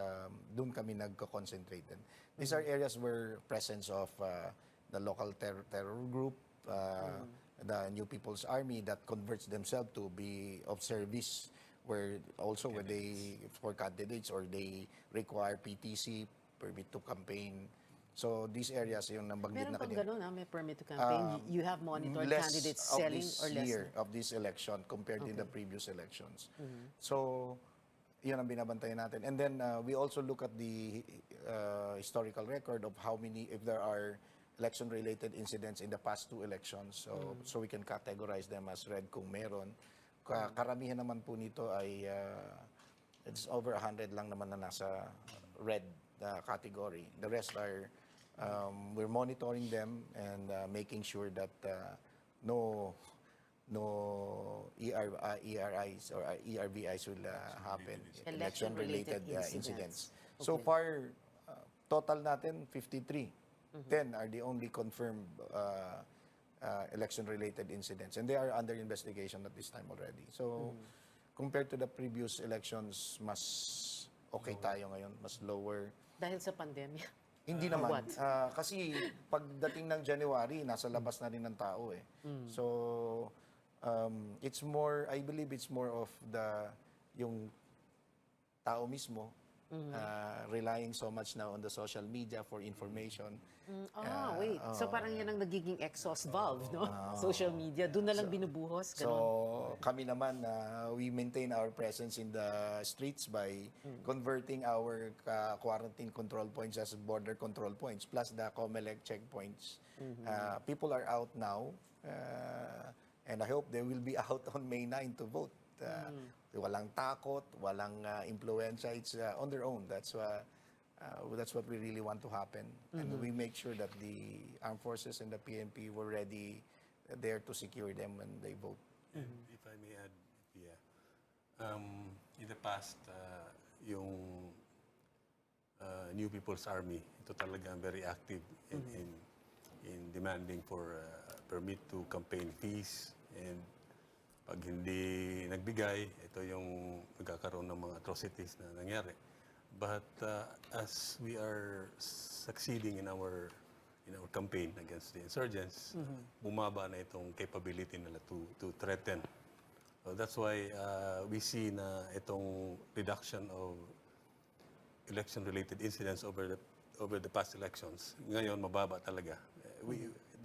doon kami nagko-concentrate. These are areas where presence of the local terror group, the New People's Army that converts themselves to be of service, where they for candidates or they require PTC, permit to campaign. So these areas yung nabanggit na kanina. Meron pang ganun, may permit to campaign. You have monitored candidates selling or less? Year of this election compared in the previous elections. So, yun ang binabantayan natin. And then we also look at the historical record of how many, if there are election-related incidents in the past 2 elections. So we can categorize them as red kung meron. Karamihan naman po nito ay it's over 100 lang naman na nasa red category. The rest are, we're monitoring them and making sure that no ERIs or ERVIs will happen, election-related incidents. Okay. So far, total natin 53. 10 are the only confirmed election-related incidents. And they are under investigation at this time already. So, compared to the previous elections, mas okay tayo ngayon, mas lower. Dahil sa pandemya. Hindi Or naman. what? Kasi pagdating ng January, nasa labas na rin ng tao eh. So, it's more, I believe it's more of yung tao mismo, relying so much now on the social media for information. Wait. So parang yan ang nagiging exhaust valve, no? Social media. Doon na lang binubuhos. Ganun. So, kami naman, we maintain our presence in the streets by converting our quarantine control points as border control points, plus the COMELEC checkpoints. People are out now, and I hope they will be out on May 9 to vote. Walang takot, walang influensya. It's on their own. That's what we really want to happen. And we make sure that the armed forces and the PNP were ready there to secure them when they vote. And if I may add, in the past, yung New People's Army, ito talaga very active in demanding for permit to campaign fees, and pag hindi nagbigay, ito yung magkakaroon ng mga atrocities na nangyari. But as we are succeeding in our campaign against the insurgents, bumaba na itong capability nila to threaten. So that's why we see na itong reduction of election-related incidents over the past elections. Ngayon, mababa talaga.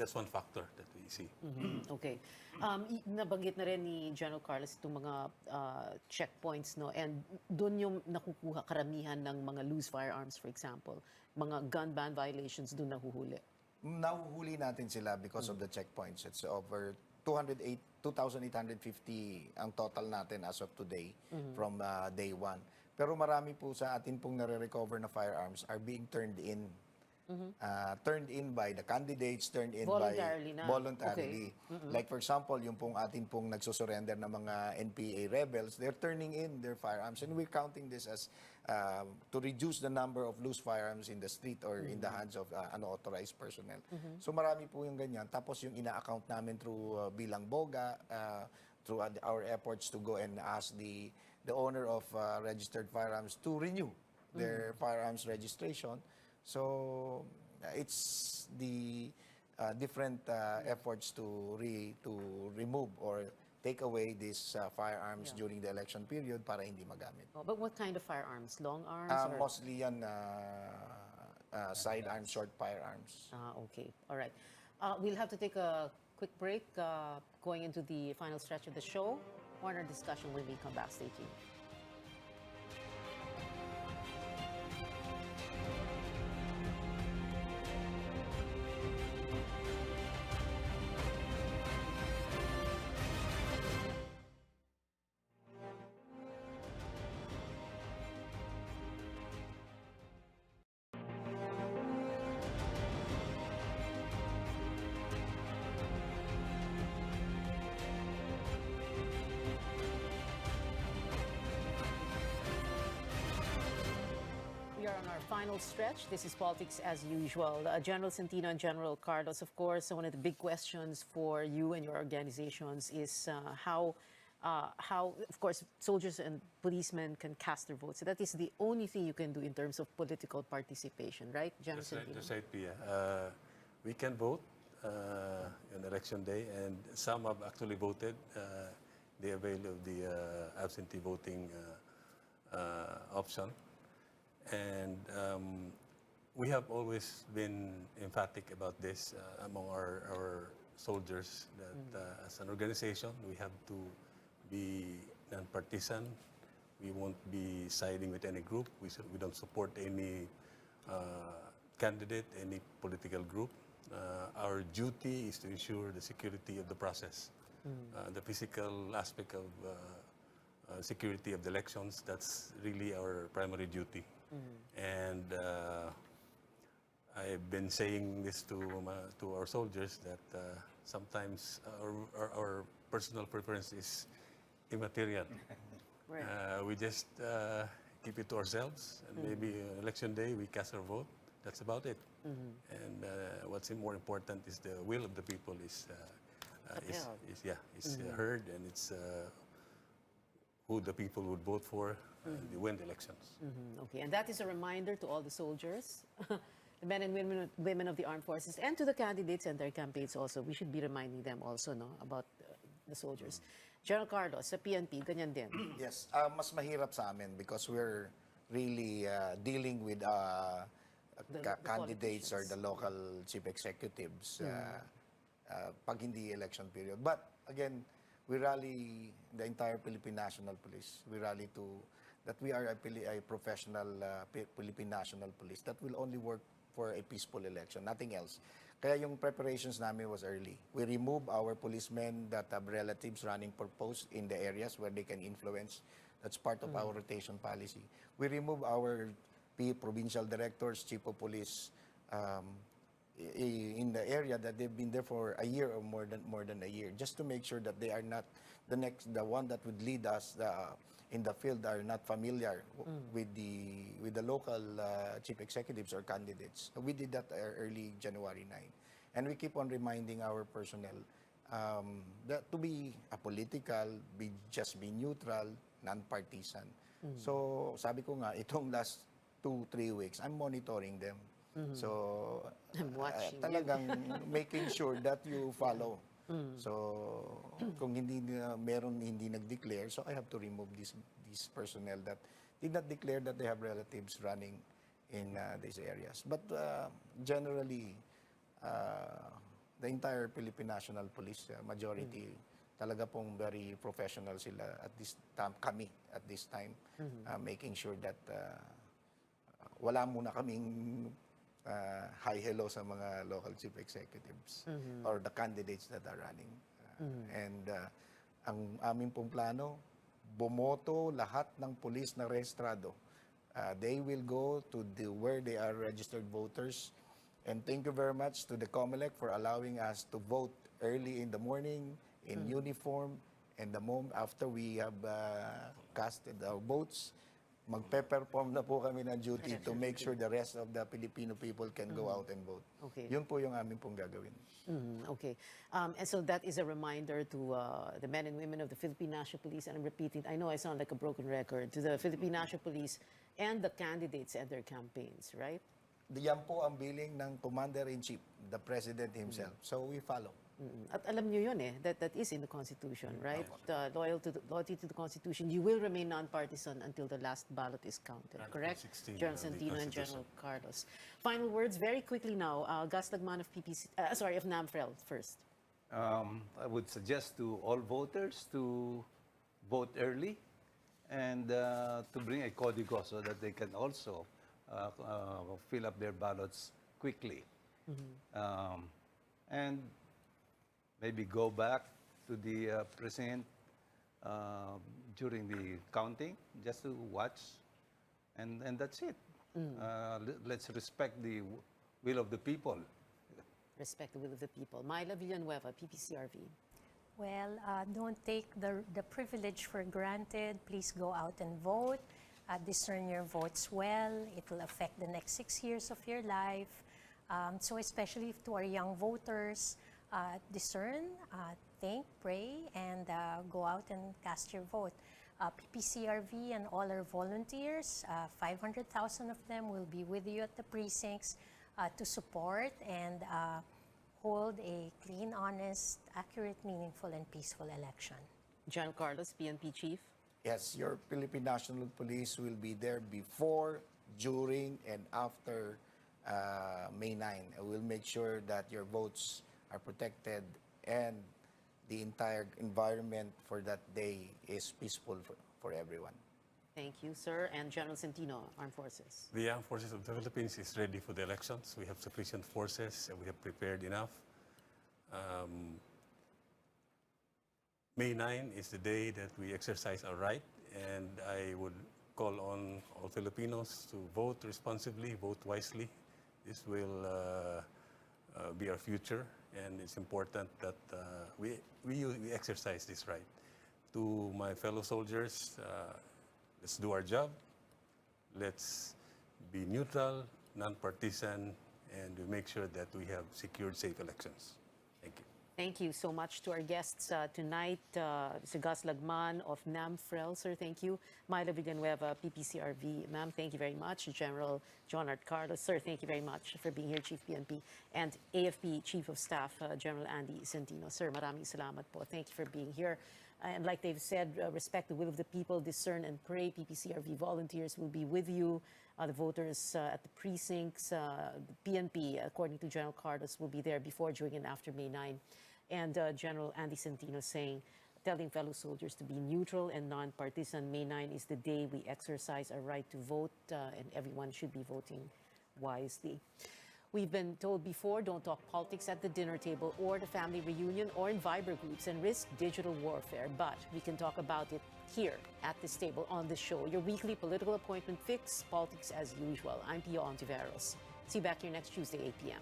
That's one factor that we see. Okay. Nabanggit na rin ni General Carlos itong mga checkpoints, no? And doon yung nakukuha karamihan ng mga loose firearms, for example. Mga gun ban violations doon nahuhuli. Nahuhuli natin sila because of the checkpoints. It's over 2,850 ang total natin as of today from day one. Pero marami po sa atin pong nare-recover na firearms are being turned in. Turned in by the candidates, turned in Voluntarily by na. voluntarily. Okay. Like for example, yung pong atin pong nagsusurrender ng mga NPA rebels, they're turning in their firearms, and we're counting this as to reduce the number of loose firearms in the street or in the hands of unauthorized personnel. So marami po yung ganyan. Tapos yung ina-account namin through bilang boga, through our efforts to go and ask the owner of registered firearms to renew their firearms registration. So it's the different efforts to remove or take away these firearms during the election period para hindi magamit. But what kind of firearms? Long arms? Or? Mostly yan sidearm, short firearms. Okay. All right. We'll have to take a quick break going into the final stretch of the show. More on our discussion when we come back. Stay tuned. We are on our final stretch. This is Politics as Usual. General Centino and General Carlos, of course, one of the big questions for you and your organizations is how, of course, soldiers and policemen can cast their votes. So that is the only thing you can do in terms of political participation, right, General Centino? That's right, Pia. We can vote on election day, and some have actually voted. They avail of the absentee voting option. And we have always been emphatic about this among our soldiers, that as an organization, we have to be non-partisan. We won't be siding with any group. We don't support any candidate, any political group. Our duty is to ensure the security of the process, the physical aspect of security of the elections. That's really our primary duty. And I've been saying this to our soldiers that sometimes our personal preference is immaterial. Right. We just keep it to ourselves, and maybe on election day we cast our vote, That's about it. And what's more important is the will of the people is heard, and it's who the people would vote for and they win the elections. Okay, and that is a reminder to all the soldiers, the men and women of the armed forces, and to the candidates and their campaigns also. We should be reminding them also, no, about the soldiers. General Carlos, sa PNP, ganyan din. Yes, mas mahirap sa amin because we're really dealing with The candidates or the local chief executives pag hindi election period. But again, we rally the entire Philippine National Police. We rally to that we are a professional Philippine National Police that will only work for a peaceful election, nothing else. Kaya yung preparations namin was early. We remove our policemen that have relatives running for posts in the areas where they can influence. That's part of our rotation policy. We remove our provincial directors, chief of police in the area that they've been there for a year or more than a year, just to make sure that they are not the one that would lead us in the field are not familiar with the local chief executives or candidates. We did that early January 9, and we keep on reminding our personnel that to be apolitical, just be neutral, non-partisan. So sabi ko nga, itong last 2-3 weeks, I'm monitoring them. So, I'm watching talagang making sure that you follow. So, kung hindi nag-declare, so I have to remove these personnel that did not declare that they have relatives running in these areas. But generally, the entire Philippine National Police, majority, talaga pong very professional sila at this time, kami at this time, making sure that wala muna kaming hi-hello sa mga local chief executives or the candidates that are running. And ang aming pong plano, bumoto lahat ng pulis na rehistrado. They will go to where they are registered voters. And thank you very much to the COMELEC for allowing us to vote early in the morning, in uniform, and the moment after we have casted our votes, magpe-perform na po kami ng duty to make sure the rest of the Filipino people can go out and vote. Okay. Yun po yung amin pong gagawin. Okay. And so that is a reminder to the men and women of the Philippine National Police, and I'm repeating, I know I sound like a broken record, to the Philippine National Police and the candidates and their campaigns, right? Yan po ang billing ng Commander-in-Chief, the President himself. So we follow. At alam nyo yun that is in the Constitution, right? Loyalty to the Constitution. You will remain non-partisan until the last ballot is counted, correct? 16, General the Santino and Constitution. General Carlos. Final words, very quickly now. Gus Lagman of of NAMFREL first. I would suggest to all voters to vote early and to bring a código so that they can also fill up their ballots quickly. And maybe go back to the precinct during the counting, just to watch, and that's it. Let's respect the will of the people. Respect the will of the people. Myla Villanueva, PPCRV. Well, don't take the privilege for granted. Please go out and vote. Discern your votes well. It will affect the next 6 years of your life. So especially to our young voters, discern, think, pray, and go out and cast your vote. PPCRV and all our volunteers, 500,000 of them will be with you at the precincts to support and hold a clean, honest, accurate, meaningful, and peaceful election. General Carlos, PNP Chief. Yes, your Philippine National Police will be there before, during, and after May 9. We'll make sure that your votes are protected and the entire environment for that day is peaceful for everyone. Thank you, sir. And General Santino, Armed Forces. The Armed Forces of the Philippines is ready for the elections. We have sufficient forces and we have prepared enough. May 9 is the day that we exercise our right, and I would call on all Filipinos to vote responsibly, vote wisely. This will be our future, and it's important that we exercise this right. To my fellow soldiers, let's do our job. Let's be neutral. non-partisan, and we make sure that we have secured, safe elections. Thank you. Thank you so much to our guests tonight. Mr. Gus Lagman of NAMFREL, sir, thank you. Myla Villanueva, PPCRV, ma'am, thank you very much. General John Art Carlos, sir, thank you very much for being here, Chief PNP. And AFP Chief of Staff, General Andy Centino. Sir, maraming salamat po. Thank you for being here. And like they've said, respect the will of the people, discern and pray. PPCRV volunteers will be with you. The voters at the precincts, the PNP, according to General Carlos, will be there before, during, and after May 9. And General Andy Centino saying, telling fellow soldiers to be neutral and non-partisan. May 9 is the day we exercise our right to vote, and everyone should be voting wisely. We've been told before, don't talk politics at the dinner table or the family reunion or in Viber groups and risk digital warfare. But we can talk about it here at this table on the show. Your weekly political appointment fix, politics as usual. I'm Pio Ontiveros. See you back here next Tuesday, 8 p.m.